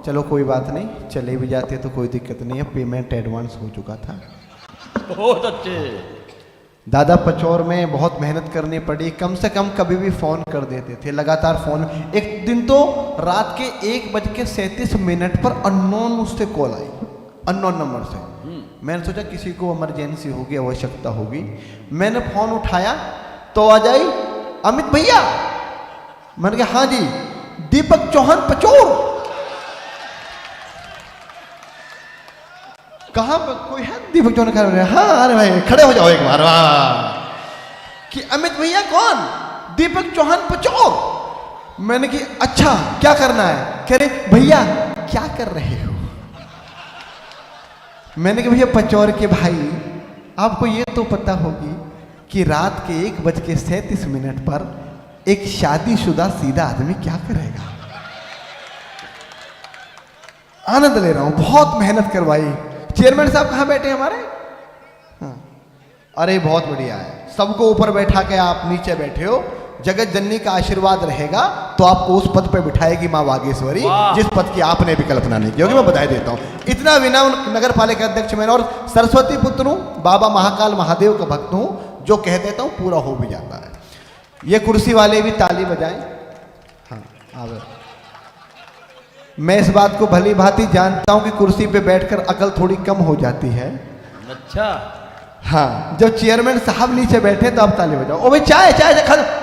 चलो कोई बात नहीं, चले भी जाते तो कोई दिक्कत नहीं है, पेमेंट एडवांस हो चुका था। बहुत अच्छे। दादा पचौर में बहुत मेहनत करनी पड़ी, कम से कम कभी भी फ़ोन कर देते थे, लगातार फ़ोन। एक दिन तो रात के 1:37 पर अननोन उससे कॉल आई, अननोन नंबर से। मैंने सोचा किसी को इमरजेंसी होगी, आवश्यकता होगी। मैंने फ़ोन उठाया तो आ जाई, अमित भैया। मैंने कहा हाँ जी, दीपक चौहान पचौर। कहाँ पर कोई है? दीपक चौहान खड़े हो गए। हाँ अरे भाई खड़े हो जाओ एक बार। वाह कि अमित भैया कौन? दीपक चौहान पचौर। मैंने कि अच्छा क्या करना है? कह रहे भैया क्या कर रहे हो? मैंने कहा भैया पचौर के भाई, आपको ये तो पता होगी कि रात के 1:37 पर एक शादीशुदा सीधा आदमी क्या करेगा? आनंद ले रहा हूं, बहुत मेहनत करवाई। चेयरमैन साहब कहाँ बैठे हमारे? हाँ अरे बहुत बढ़िया है, सबको ऊपर बैठा के आप नीचे बैठे हो। जगत जननी का आशीर्वाद रहेगा तो आपको उस पद पे बिठाएगी माँ बागेश्वरी, जिस पद की आपने भी कल्पना नहीं की होगी। मैं बधाई देता हूँ। इतना विनम्र नगर पालिका अध्यक्ष मैंने, और सरस्वती पुत्र हूँ, बाबा महाकाल महादेव का भक्त हूँ, जो कह देता हूँ पूरा हो भी जाता है। ये कुर्सी वाले भी ताली बजाएं। हाँ आवे। मैं इस बात को भली भांति जानता हूं कि कुर्सी पे बैठकर अकल थोड़ी कम हो जाती है। अच्छा हाँ, जब चेयरमैन साहब नीचे बैठे तो आप ताली बजाओ। ओ भाई चाय चाय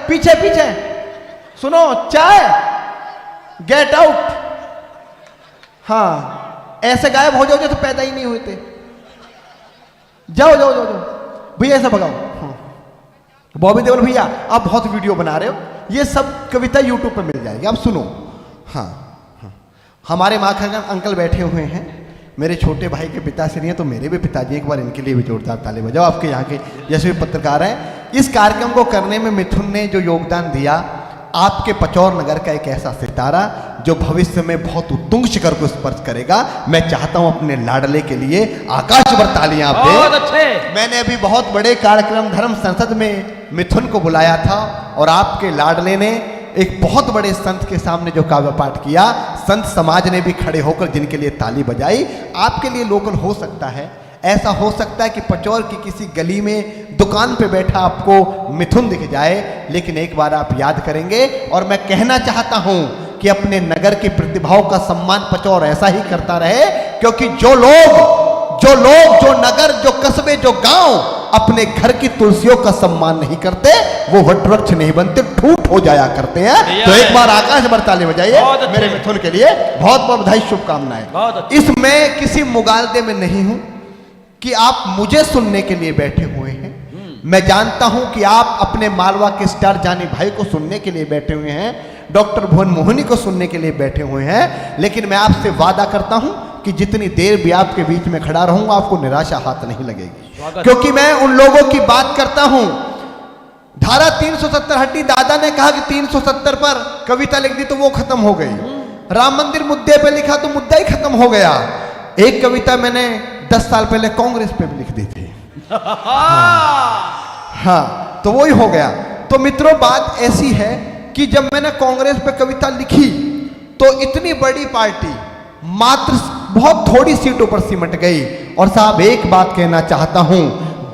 पीछे पीछे सुनो, चाय गेट आउट। हाँ ऐसे गायब हो जाओ जो तो पैदा ही नहीं होते। जाओ जाओ जाओ जाओ भैया, ऐसा भगाओ। हाँ। बॉबी देओल भैया आप बहुत वीडियो बना रहे हो, ये सब कविता यूट्यूब पे मिल जाएगी, आप सुनो। हाँ हमारे माँ का अंकल बैठे हुए हैं, मेरे छोटे भाई के पिताश्री हैं, तो मेरे भी पिताजी, एक बार इनके लिए भी जोरदार ताली बजाओ। आपके यहाँ के जैसे भी पत्रकार हैं, इस कार्यक्रम को करने में मिथुन ने जो योगदान दिया, आपके पचौर नगर का एक ऐसा सितारा जो भविष्य में बहुत उत्तुंग शिखर को स्पर्श करेगा। मैं चाहता हूं अपने लाडले के लिए आकाश भर तालियां आप दें। बहुत अच्छे। मैंने अभी बहुत बड़े कार्यक्रम धर्म संसद में मिथुन को बुलाया था, और आपके लाडले ने एक बहुत बड़े संत के सामने जो काव्य पाठ किया, संत समाज ने भी खड़े होकर जिनके लिए ताली बजाई। आपके लिए लोकल हो सकता है, ऐसा हो सकता है कि पचौर की किसी गली में दुकान पे बैठा आपको मिथुन दिख जाए, लेकिन एक बार आप याद करेंगे। और मैं कहना चाहता हूं कि अपने नगर की प्रतिभाओं का सम्मान पचौर ऐसा ही करता रहे, क्योंकि जो लोग जो नगर, जो कस्बे, जो गांव अपने घर की तुलसियों का सम्मान नहीं करते, वो वटवृक्ष नहीं बनते, ठूठ हो जाया करते हैं। तो एक बार आकाश भर ताली बजाइए मेरे मिथुन के लिए। बहुत बहुत बधाई, शुभकामनाएं। इसमें किसी मुगालदे में नहीं हूं कि आप मुझे सुनने के लिए बैठे हुए हैं। मैं जानता हूं कि आप अपने मालवा के स्टार जानी भाई को सुनने के लिए बैठे हुए हैं, डॉक्टर भुवन मोहनी को सुनने के लिए बैठे हुए हैं। लेकिन मैं आपसे वादा करता हूं कि जितनी देर भी आपके बीच में खड़ा रहूंगा, आपको निराशा हाथ नहीं लगेगी, क्योंकि मैं उन लोगों की बात करता हूं। धारा 370 हटी, दादा ने कहा कि 370 पर कविता लिख दी तो वो खत्म हो गई। राम मंदिर मुद्दे पे लिखा तो मुद्दा ही खत्म हो गया। एक कविता मैंने 10 साल पहले कांग्रेस पे भी लिख दी थी। हाँ तो वही हो गया। तो मित्रों बात ऐसी है कि जब मैंने कांग्रेस पे कविता लिखी तो इतनी बड़ी पार्टी मात्र बहुत थोड़ी सीटों पर सिमट गई। और साहब एक बात कहना चाहता हूं,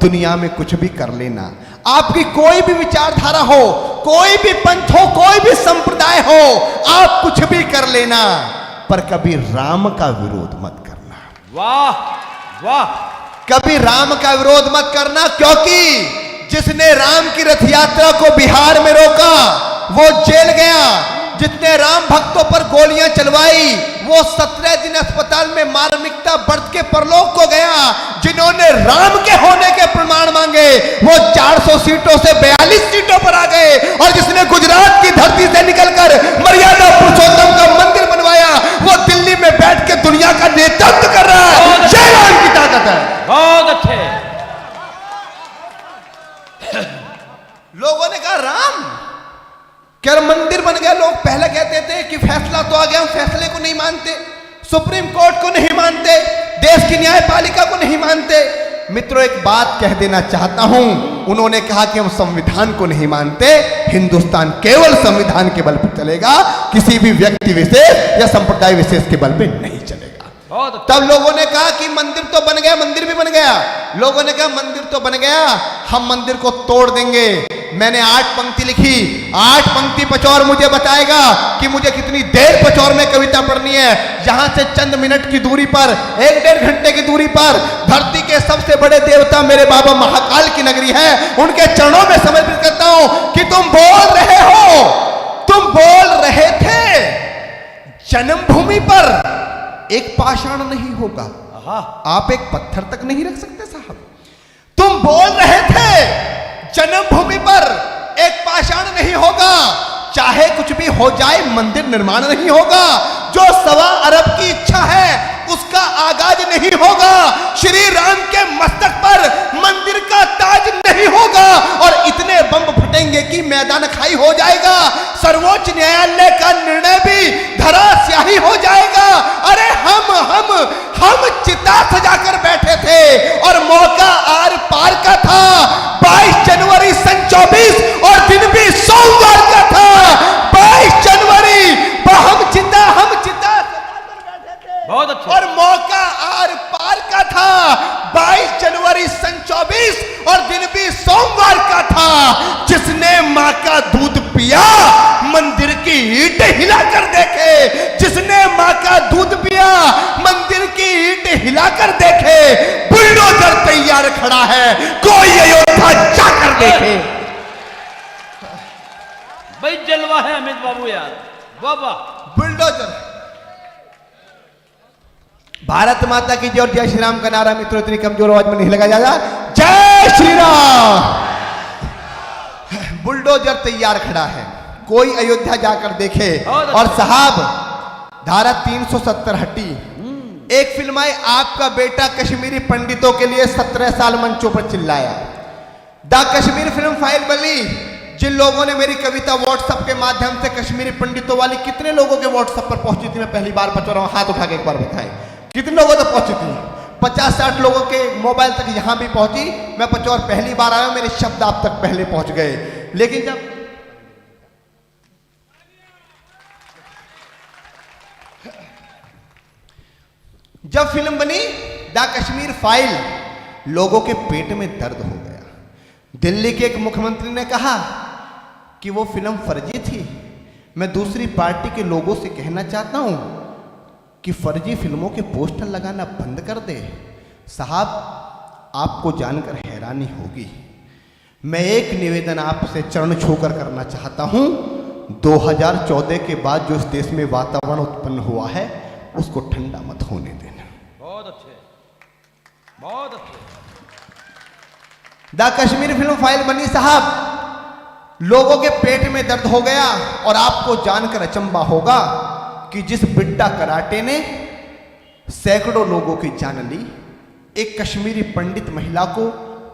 दुनिया में कुछ भी कर लेना, आपकी कोई भी विचारधारा हो, कोई भी पंथ हो, कोई भी संप्रदाय हो, आप कुछ भी कर लेना, पर कभी राम का विरोध मत करना। वाह वाह। कभी राम का विरोध मत करना, क्योंकि जिसने राम की रथ यात्रा को बिहार में रोका वो जेल गया। जितने राम भक्तों पर गोलियां चलवाई वो 17 दिन अस्पताल में मार्मिकता बढ़ के परलोक को गया। जिन्होंने राम के होने के प्रमाण मांगे वो 400 सीटों से 42 सीटों पर आ गए। और जिसने गुजरात की धरती से निकलकर मर्यादा पुरुषोत्तम का मंदिर बनवाया वो दिल्ली में बैठ के दुनिया का नेतृत्व कर रहा है। जय राम की ताकत है। बहुत अच्छे। लोगों ने कहा राम क्या मंदिर बन गया। लोग पहले कहते थे कि फैसला तो आ गया, फैसले को नहीं मानते, सुप्रीम कोर्ट को नहीं मानते, देश की न्यायपालिका को नहीं मानते। मित्रों एक बात कह देना चाहता हूं, उन्होंने कहा कि हम संविधान को नहीं मानते, हिंदुस्तान केवल संविधान के बल पर चलेगा, किसी भी व्यक्ति विशेष या संप्रदाय विशेष के बल पर नहीं चलेगा। तब लोगों ने कहा कि मंदिर तो बन गया, मंदिर भी बन गया। लोगों ने कहा मंदिर तो बन गया, हम मंदिर को तोड़ देंगे। मैंने 8 पंक्ति लिखी, 8 पंक्ति पचौर मुझे बताएगा कि मुझे कितनी देर पचौर में कविता पढ़नी है। यहां से चंद मिनट की दूरी पर, 1-1.5 घंटे की दूरी पर धरती के सबसे बड़े देवता मेरे बाबा महाकाल की नगरी है, उनके चरणों में समर्पित करता हूं कि तुम बोल रहे हो, तुम बोल रहे थे जन्मभूमि पर एक पाषाण नहीं होगा, आप एक पत्थर तक नहीं रख सकते साहब। तुम बोल रहे थे जन्मभूमि पर एक पाषाण नहीं होगा, चाहे कुछ भी हो जाए मंदिर निर्माण नहीं होगा। जो 1.25 अरब की इच्छा है उसका आगाज नहीं होगा। श्री राम के मस्तक पर मंदिर का ताज नहीं होगा और इतने बम फटेंगे कि मैदान खाई हो जाएगा। सर्वोच्च न्यायालय का निर्णय भी धराशायी हो जाएगा। अरे हम चिता सजाकर बैठे थे और मौका आर पार का था। 22 जनवरी सन 24 और दिन भी सोमवार का था। 22 जनवरी हम चिता सजाकर बैठे थे, बहुत अच्छा। और मौका आर पार का था। 22 जनवरी सन 24 और दिन भी सोमवार का था। जिसने मां का दूध पिया मंदिर की ईंट हिलाकर देखे, जिसने मां का दूध पिया मंदिर की ईंट हिलाकर देखे। बुलडोजर तैयार खड़ा है, कोई अयोध्या जाकर देखे। भाई जलवा है अमित बाबू यार, बाबा बुलडोजर। भारत माता की जय और जय श्री राम का नारा मित्रों इतनी कमजोर आवाज में नहीं लगाया जा। जय श्री राम। बुलडोजर तैयार खड़ा है, कोई अयोध्या जाकर देखे। और साहब धारा 370 हटी। एक फिल्म आई, आपका बेटा कश्मीरी पंडितों के लिए 17 साल मंचों पर चिल्लाया। द कश्मीर फिल्म फाइल बनी। जिन लोगों ने मेरी कविता व्हाट्सएप के माध्यम से कश्मीरी पंडितों वाली, कितने लोगों के व्हाट्सएप पर पहुंची थी? मैं पहली बार बता रहा हूं, हाथ उठा के एक बार बताएं कितने लोगों तक पहुंची थी? 50-60 लोगों के मोबाइल तक यहां भी पहुंची। मैं पचौर पहली बार आया, मेरे शब्द आप तक पहले पहुंच गए। लेकिन जब फिल्म बनी द कश्मीर फाइल, लोगों के पेट में दर्द हो गया। दिल्ली के एक मुख्यमंत्री ने कहा कि वो फिल्म फर्जी थी। मैं दूसरी पार्टी के लोगों से कहना चाहता हूं कि फर्जी फिल्मों के पोस्टर लगाना बंद कर दे। साहब आपको जानकर हैरानी होगी, मैं एक निवेदन आपसे चरण छूकर करना चाहता हूं। 2014 के बाद जो इस देश में वातावरण उत्पन्न हुआ है उसको ठंडा मत होने देना। बहुत अच्छे, बहुत अच्छे। द कश्मीर फिल्म फाइल बनी साहब, लोगों के पेट में दर्द हो गया। और आपको जानकर अचंभा होगा कि जिस बिट्टा कराटे ने सैकड़ों लोगों की जान ली, एक कश्मीरी पंडित महिला को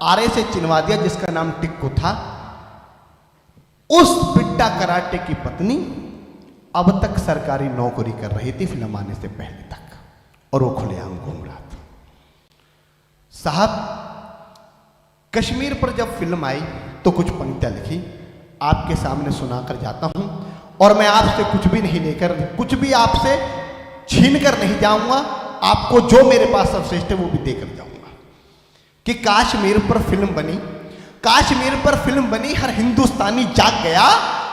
आरे से चिनवा दिया जिसका नाम टिक्कू था। उस बिट्टा कराटे की पत्नी अब तक सरकारी नौकरी कर रही थी फिल्म आने से पहले तक, और वो खुलेआम घूम रहा था। साहब कश्मीर पर जब फिल्म आई तो कुछ पंक्तियां लिखी, आपके सामने सुनाकर जाता हूं। और मैं आपसे कुछ भी नहीं लेकर, कुछ भी आपसे छीन कर नहीं जाऊंगा। आपको जो मेरे पास सर्वश्रेष्ठ है वो भी देकर जाऊंगा। कि कश्मीर पर फिल्म बनी, कश्मीर पर फिल्म बनी, हर हिंदुस्तानी जाग गया।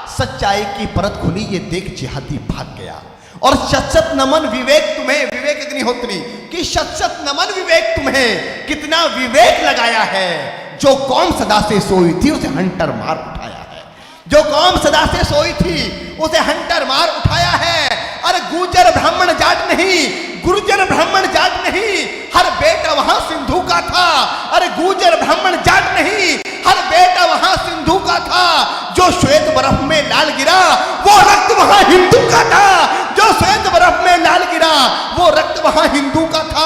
सच्चाई की परत खुली, ये देख जिहादी भाग गया। और शत नमन विवेक तुम्हें, विवेक अग्निहोत्री कि शत नमन विवेक तुम्हें, कितना विवेक लगाया है। जो कौम सदा से सोई थी उसे हंटर मार उठाया है। जो कौम सदा से सोई थी उसे हंटर मार उठाया है। अरे गुर्जर ब्राह्मण जाट नहीं, गुर्जर ब्राह्मण जाट नहीं, हर बेटा वहां सिंधु का था। अरे गुर्जर ब्राह्मण जाट नहीं, हर बेटा वहां सिंधु का था। जो श्वेत बर्फ में लाल गिरा वो रक्त वहां हिंदू का था। जो श्वेत बर्फ में लाल गिरा वो रक्त वहां हिंदू का था।